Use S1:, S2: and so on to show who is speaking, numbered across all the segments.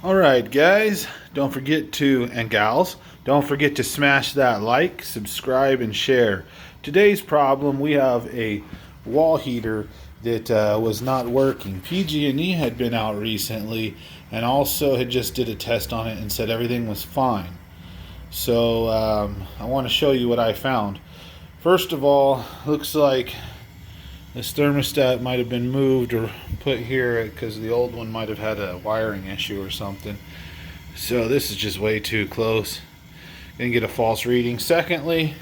S1: Alright guys, don't forget to, and gals, don't forget to smash that like, subscribe, and share. Today's problem, we have a wall heater that was not working. PG&E had been out recently and also had just did a test on it and said everything was fine. So I want to show you what I found. First of all, looks like this thermostat might have been moved or put here because the old one might have had a wiring issue or something. So this is just way too close. Gonna get a false reading. Secondly,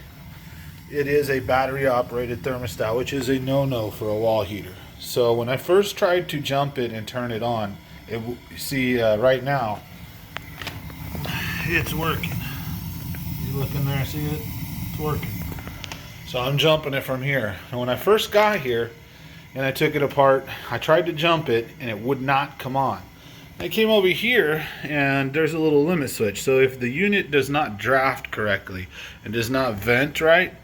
S1: it is a battery operated thermostat, which is a no-no for a wall heater. So when I first tried to jump it and turn it on, see right now, it's working. You look in there, see it? It's working. So I'm jumping it from here. And when I first got here and I took it apart, I tried to jump it and it would not come on. I came over here and there's a little limit switch. So if the unit does not draft correctly and does not vent right,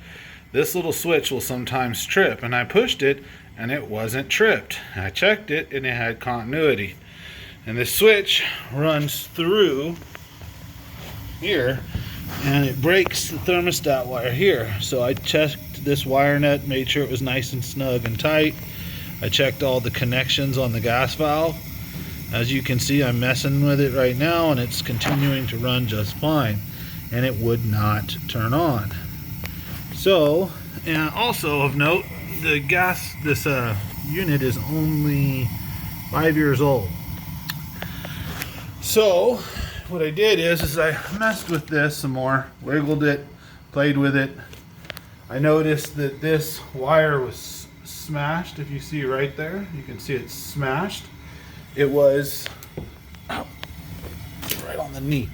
S1: this little switch will sometimes trip. And I pushed it and it wasn't tripped. I checked it and it had continuity. And the switch runs through here and it breaks the thermostat wire here. So I checked this wire net, made sure it was nice and snug and tight. I checked all the connections on the gas valve. As you can see, I'm messing with it right now and it's continuing to run just fine, and it would not turn on. So, and also of note, the gas, this unit is only 5 years old. So what I did is I messed with this some more, wiggled it, played with it. I noticed that this wire was smashed. If you see right there, you can see it's smashed. It was right on the knee.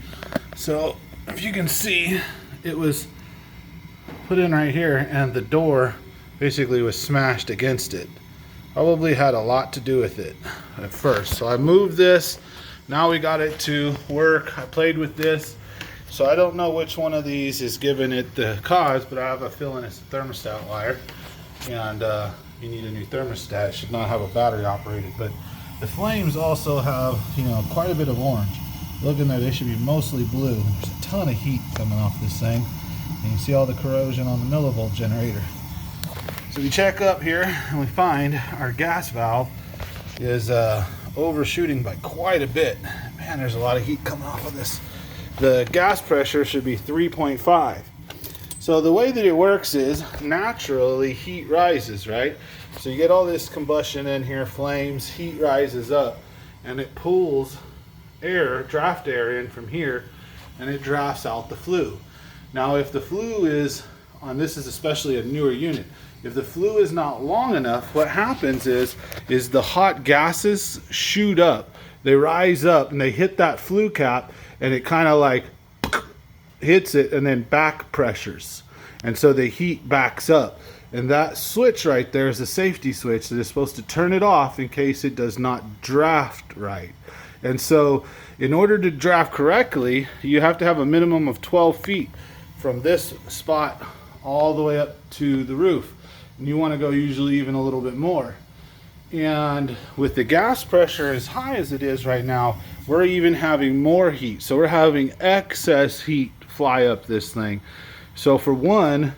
S1: So if you can see, it was put in right here and the door basically was smashed against it. Probably had a lot to do with it at first. So I moved this. Now we got it to work. I played with this. So I don't know which one of these is giving it the cause, but I have a feeling it's the thermostat wire. And you need a new thermostat. It should not have a battery operated. But the flames also have, quite a bit of orange. Looking there, they should be mostly blue. There's a ton of heat coming off this thing. And you see all the corrosion on the millivolt generator. So we check up here and we find our gas valve is overshooting by quite a bit. Man, there's a lot of heat coming off of this. The gas pressure should be 3.5. So the way that it works is naturally heat rises, right? So you get all this combustion in here, flames, heat rises up, and it pulls air, draft air in from here, and it drafts out the flue. Now if the flue is, on this is especially a newer unit, if the flue is not long enough, what happens is the hot gases shoot up, they rise up and they hit that flue cap and it kind of like hits it and then back pressures. And so the heat backs up. And that switch right there is a safety switch that is supposed to turn it off in case it does not draft right. And so in order to draft correctly, you have to have a minimum of 12 feet from this spot all the way up to the roof. And you want to go usually even a little bit more. And with the gas pressure as high as it is right now, we're even having more heat. So we're having excess heat fly up this thing. So for one,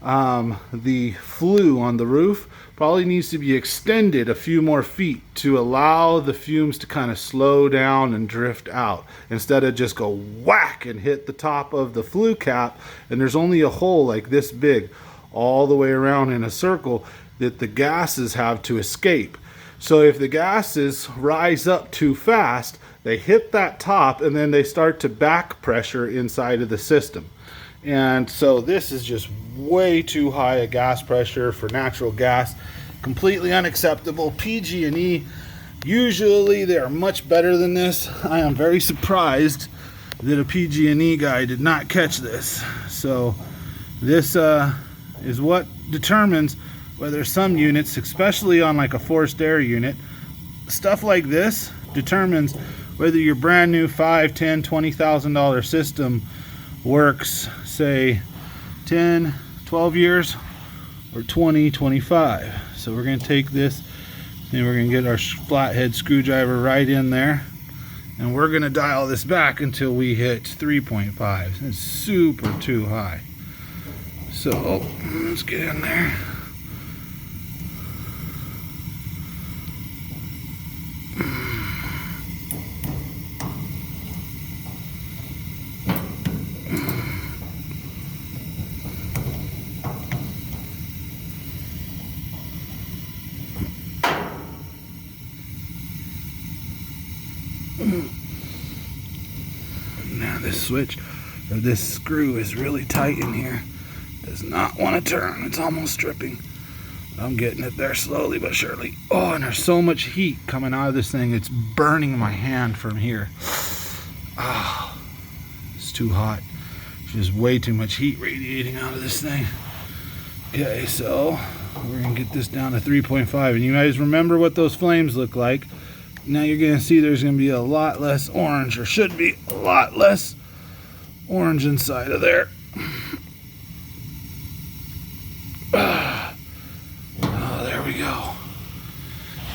S1: the flue on the roof probably needs to be extended a few more feet to allow the fumes to kind of slow down and drift out instead of just go whack and hit the top of the flue cap, and there's only a hole like this big all the way around in a circle that the gases have to escape. So if the gases rise up too fast, they hit that top and then they start to back pressure inside of the system. And so this is just way too high a gas pressure for natural gas. Completely unacceptable. PG&E, usually they are much better than this. I am very surprised that a PG&E guy did not catch this. So this is what determines whether some units, especially on like a forced air unit, stuff like this determines whether your brand new $5,000, $10,000, $20,000 system works, say 10, 12 years or 20, 25. So we're going to take this and we're going to get our flathead screwdriver right in there And we're going to dial this back until we hit 3.5. It's super too high. So let's get in there. Now this switch, or this screw, is really tight in here. Does not want to turn. It's almost stripping. I'm getting it there slowly but surely. Oh, and there's so much heat coming out of this thing. It's burning my hand from here. Ah, it's too hot. There's just way too much heat radiating out of this thing. Okay, so we're gonna get this down to 3.5, and you guys remember what those flames look like. Now you're gonna see there's gonna be a lot less orange, or should be a lot less orange inside of there. Oh, there we go.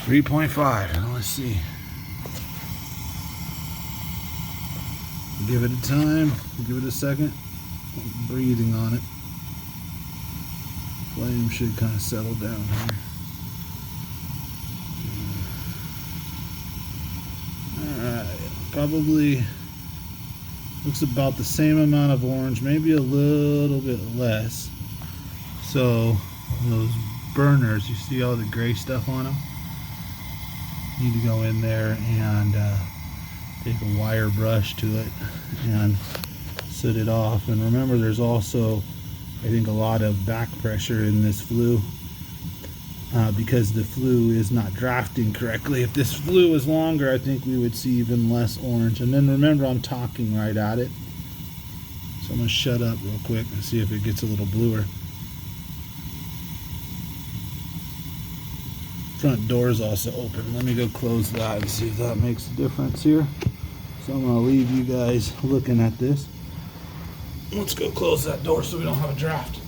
S1: 3.5. Now let's see. Give it a time. Give it a second. I'm breathing on it. Flame should kind of settle down here. Alright, probably looks about the same amount of orange, maybe a little bit less. So those burners, you see all the gray stuff on them? Need to go in there and take a wire brush to it and set it off. And remember, there's also, I think, a lot of back pressure in this flue because the flue is not drafting correctly. If this flue was longer, I think we would see even less orange. And then remember, I'm talking right at it, so I'm gonna shut up real quick and see if it gets a little bluer. Front door is also open. Let me go close that and see if that makes a difference here. So I'm gonna leave you guys looking at this. Let's go close that door so we don't have a draft.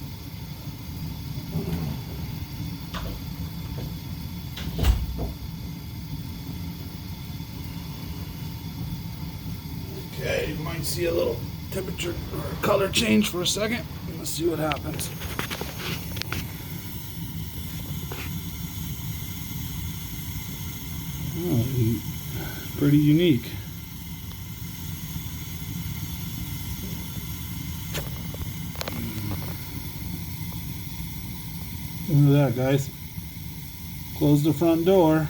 S1: Okay, you might see a little temperature or color change for a second. Let's see what happens. Oh, pretty unique. Look at that, guys. Close the front door,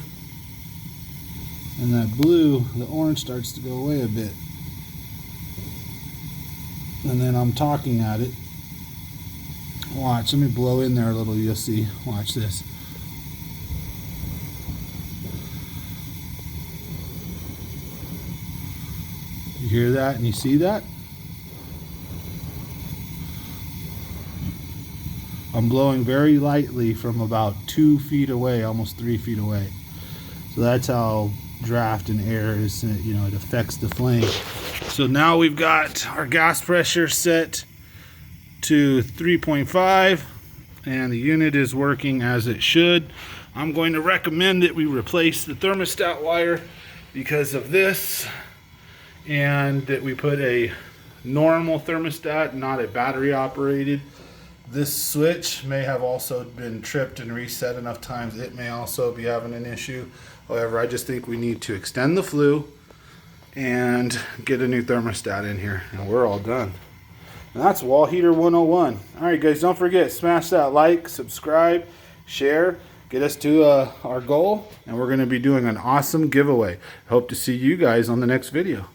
S1: and that blue, the orange, starts to go away a bit. And then I'm talking at it. Watch, let me blow in there a little, you'll see. Watch this. You hear that and you see that? I'm blowing very lightly from about 2 feet away, almost 3 feet away. So that's how draft and air is, you know, it affects the flame. So now we've got our gas pressure set to 3.5 and the unit is working as it should. I'm going to recommend that we replace the thermostat wire because of this, and that we put a normal thermostat, not a battery operated. This switch may have also been tripped and reset enough times. It may also be having an issue. However, I just think we need to extend the flue and get a new thermostat in here, and we're all done. And that's Wall Heater 101. All right, guys, don't forget, smash that like, subscribe, share, get us to our goal, and we're going to be doing an awesome giveaway. Hope to see you guys on the next video.